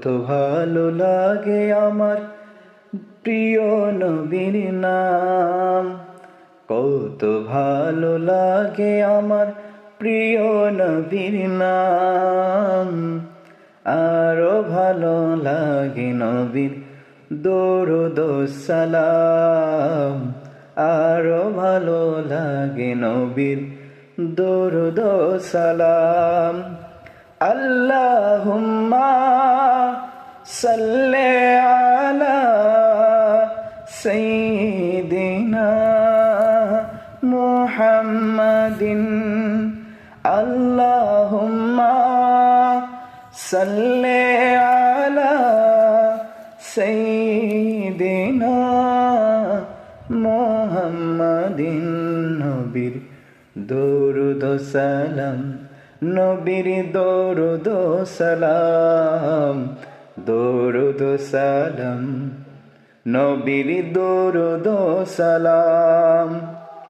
কত ভালো লাগে আমার প্রিয় নবীর নাম, কত ভালো লাগে আমার প্রিয় নবীর নাম। আরো ভালো লাগে নবীর দরুদ ও সালাম, আরো ভালো লাগে নবীর দরুদ ও সালাম। আল্লাহুম্মা সাল্লি আলা সাইয়্যিদিনা মুহাম্মাদিন, আল্লাহুম্মা সাল্লি আলা সাইয়্যিদিনা মুহাম্মাদিন। নবীর দরুদ ও সালাম, নবীর দরুদ ও সালাম, দরুদ ও সালাম, নবীর দরুদ ও সালাম।